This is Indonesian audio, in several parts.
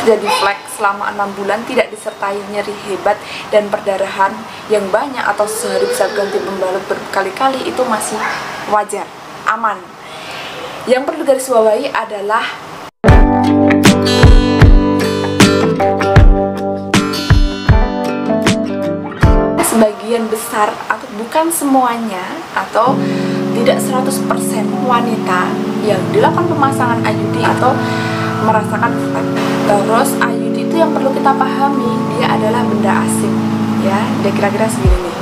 terjadi flek selama 6 bulan tidak disertai nyeri hebat dan perdarahan yang banyak atau sehari bisa ganti pembalut berkali-kali, itu masih wajar, aman. Yang perlu garis bawahi adalah sebagian besar atau bukan semuanya atau tidak 100% wanita yang dilakukan pemasangan IUD atau merasakan flek. Terus IUD itu yang perlu kita pahami, dia adalah benda asing ya, dia kira-kira segini nih.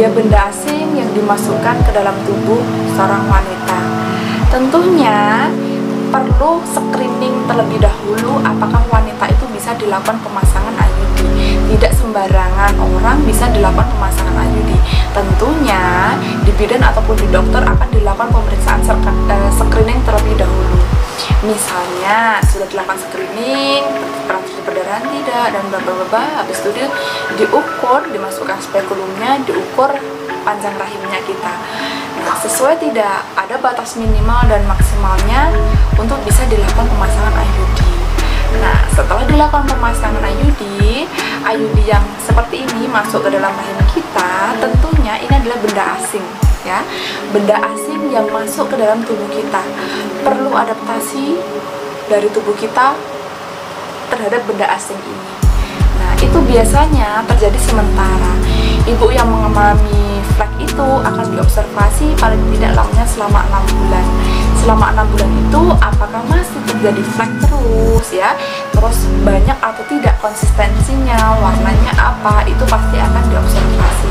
Dia benda asing yang dimasukkan ke dalam tubuh seorang wanita. Tentunya perlu screening terlebih dahulu apakah wanita itu bisa dilakukan pemasangan IUD. Tidak sembarangan orang bisa dilakukan pemasangan IUD. Tentunya di bidan ataupun di dokter akan dilakukan pemeriksaan screening terlebih dahulu. Misalnya sudah dilakukan screening, transfusi perdarahan tidak, dan bla habis itu diukur, dimasukkan spekulumnya, diukur panjang rahimnya kita. Nah, sesuai tidak, ada batas minimal dan maksimalnya untuk bisa dilakukan pemasangan IUD. Nah, setelah dilakukan pemasangan IUD yang seperti ini masuk ke dalam rahim kita, tentunya ini adalah benda asing ya, benda asing yang masuk ke dalam tubuh kita. Perlu adaptasi dari tubuh kita terhadap benda asing ini. Nah, itu biasanya terjadi sementara. Ibu yang mengalami flek itu akan diobservasi paling tidak lamanya selama 6 bulan. Selama 6 bulan itu apakah masih terjadi flek terus ya, terus banyak atau tidak konsistensinya, warnanya apa, itu pasti akan diobservasi.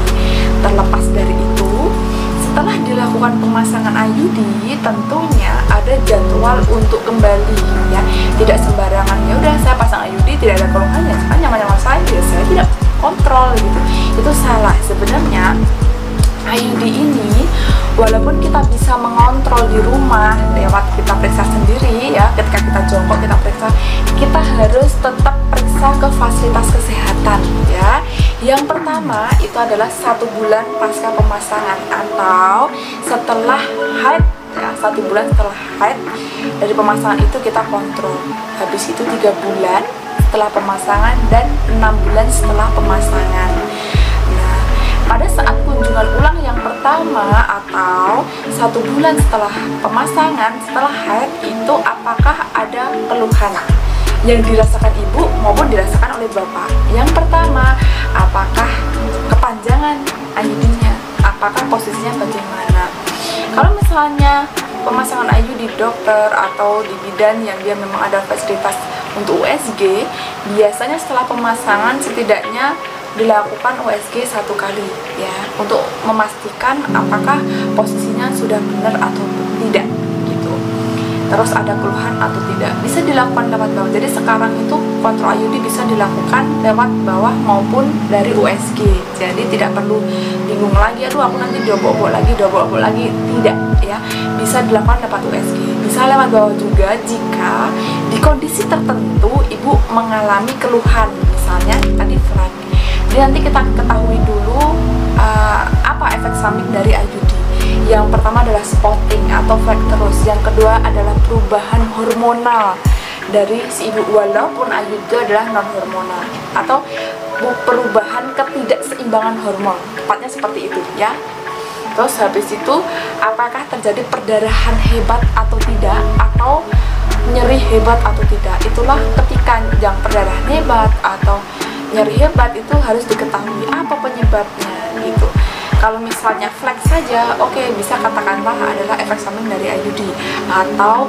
Terlepas dari itu, setelah dilakukan pemasangan IUD tentunya ada jadwal untuk kembali ya, tidak sembarangan ya udah saya pasang IUD tidak ada keluhannya, kan nyaman-nyaman saja, saya tidak kontrol gitu. Itu salah. Sebenarnya IUD ini walaupun kita bisa mengontrol di rumah lewat kita periksa sendiri ya, ketika kita jongkok kita periksa, kita harus tetap periksa ke fasilitas kesehatan ya. Yang pertama itu adalah 1 bulan pasca pemasangan atau setelah haid ya, 1 bulan setelah haid dari pemasangan itu kita kontrol. Habis itu 3 bulan setelah pemasangan dan 6 bulan setelah pemasangan. Nah, pada saat kunjungan ulang yang pertama atau 1 bulan setelah pemasangan, setelah haid itu apakah ada keluhan yang dirasakan ibu maupun dirasakan oleh bapak? Yang pertama, apakah kepanjangan IUD-nya, apakah posisinya bagaimana? Kalau misalnya pemasangan IUD di dokter atau di bidan yang dia memang ada fasilitas untuk USG, biasanya setelah pemasangan setidaknya dilakukan USG 1 kali ya, untuk memastikan apakah posisinya sudah benar atau tidak gitu. Terus ada keluhan atau tidak, bisa dilakukan lewat bawah. Jadi sekarang itu kontrol IUD bisa dilakukan lewat bawah maupun dari USG. Jadi tidak perlu bingung lagi, aduh aku nanti dobok-dobok lagi, tidak ya. Bisa dilakukan lewat USG, bisa lewat bawah juga jika di kondisi tertentu ibu mengalami keluhan, misalnya tadi flek. Jadi nanti kita ketahui dulu apa efek samping dari IUD. Yang pertama adalah spotting atau flek terus. Yang kedua adalah perubahan hormonal dari si ibu, walaupun IUD adalah non hormonal, atau perubahan ketidakseimbangan hormon, tepatnya seperti itu ya. Terus habis itu apakah terjadi perdarahan hebat atau tidak, atau nyeri hebat atau tidak. Itulah ketika yang perdarahan hebat atau nyeri hebat itu harus diketahui apa penyebabnya gitu. Kalau misalnya flek saja, oke, bisa katakanlah adalah efek samping dari IUD, atau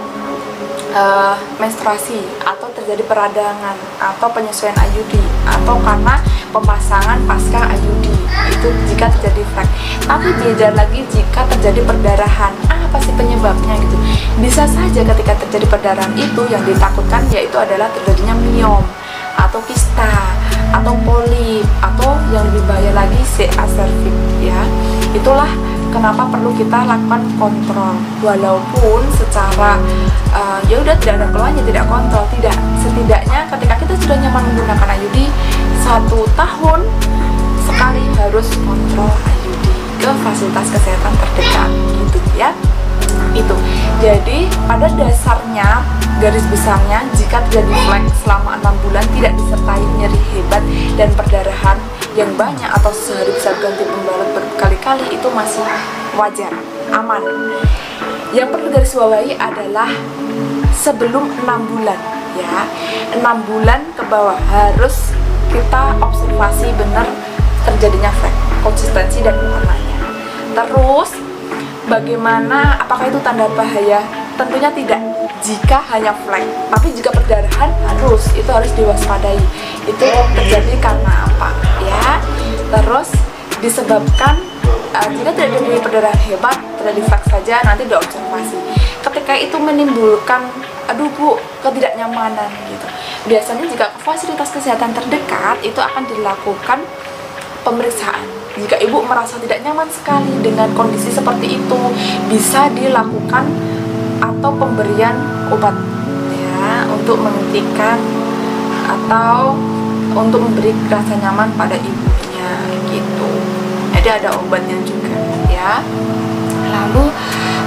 menstruasi, atau terjadi peradangan, atau penyesuaian IUD, atau karena pemasangan pasca IUD, itu jika terjadi flek. Tapi beda lagi jika terjadi perdarahan, apa sih penyebabnya gitu. Bisa saja ketika terjadi perdarahan itu yang ditakutkan yaitu adalah terjadinya miom atau kista atau polip, atau yang lebih bahaya lagi CA cervix ya. Itulah kenapa perlu kita lakukan kontrol, walaupun secara ya udah tidak ada keluhannya, tidak kontrol, tidak. Setidaknya ketika kita sudah nyaman menggunakan IUD 1 tahun sekali harus kontrol IUD ke fasilitas kesehatan terdekat gitu ya. Itu jadi pada dasarnya garis besarnya jika terjadi flek selama dan perdarahan yang banyak atau sehari bisa ganti pembalut berkali-kali itu masih wajar, aman. Yang perlu garis bawahi adalah sebelum 6 bulan ya, 6 bulan ke bawah harus kita observasi benar terjadinya flek, konsistensi dan warnanya. Terus bagaimana, apakah itu tanda bahaya? Tentunya tidak jika hanya flek, tapi jika perdarahan itu harus diwaspadai. Itu terjadi karena apa ya? Terus disebabkan jika tidak terjadi perdarahan hebat, terjadi flek saja, nanti diobservasi. Ketika itu menimbulkan aduh bu, ketidaknyamanan gitu, biasanya jika ke fasilitas kesehatan terdekat itu akan dilakukan pemeriksaan. Jika ibu merasa tidak nyaman sekali dengan kondisi seperti itu, bisa dilakukan atau pemberian obat ya, untuk menghentikan atau untuk memberi rasa nyaman pada ibunya gitu. Jadi ada obatnya juga ya. Lalu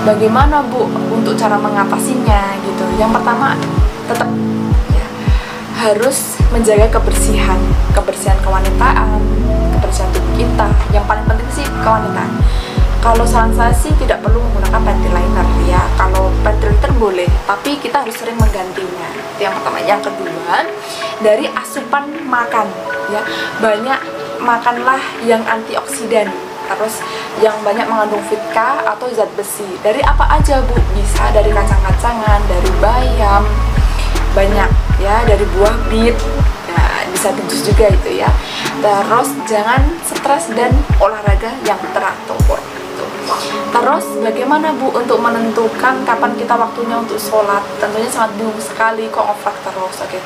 bagaimana bu untuk cara mengatasinya gitu? Yang pertama tetap ya, harus menjaga kebersihan kewanitaan, kebersihan tubuh kita. Yang paling penting sih kewanitaan. Kalau saran saya sih tidak perlu menggunakan panty liner ya. Kalau panty liner boleh, tapi kita harus sering menggantinya. Itu yang pertama. Yang kedua, dari asupan makan ya, banyak makanlah yang antioksidan, terus yang banyak mengandung Vit-K atau zat besi. Dari apa aja bu? Bisa dari kacang-kacangan, dari bayam, banyak ya, dari buah bit, ya, bisa jus juga itu ya. Terus jangan stres dan olahraga yang teratur. Terus bagaimana bu untuk menentukan kapan kita waktunya untuk sholat? Tentunya sangat bingung sekali, kok ngeflek terus. Oke,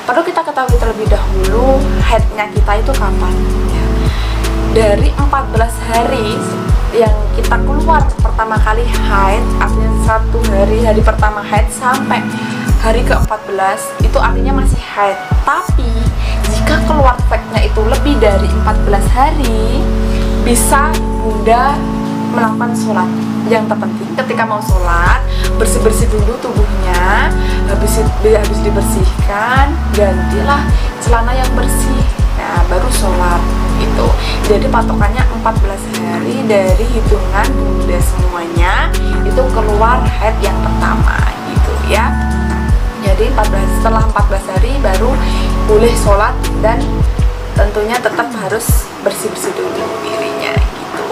perlu kita ketahui terlebih dahulu haidnya kita itu kapan ya. Dari 14 hari yang kita keluar pertama kali haid, artinya 1 hari pertama haid sampai hari ke-14 itu artinya masih haid. Tapi jika keluar fleknya itu lebih dari 14 hari, bisa bunda melakukan sholat. Yang terpenting ketika mau sholat, bersih-bersih dulu tubuhnya. Habis dibersihkan, gantilah celana yang bersih, nah baru sholat gitu. Jadi patokannya 14 hari dari hitungan bunda semuanya itu keluar haid yang pertama gitu ya. Jadi setelah 14 hari baru boleh sholat, dan tentunya tetap harus bersih-bersih dulu dirinya gitu.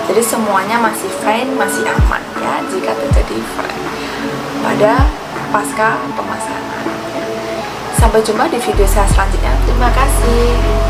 Jadi semuanya masih fine, masih aman ya jika terjadi flek pada pasca pemasangan. Sampai jumpa di video saya selanjutnya. Terima kasih.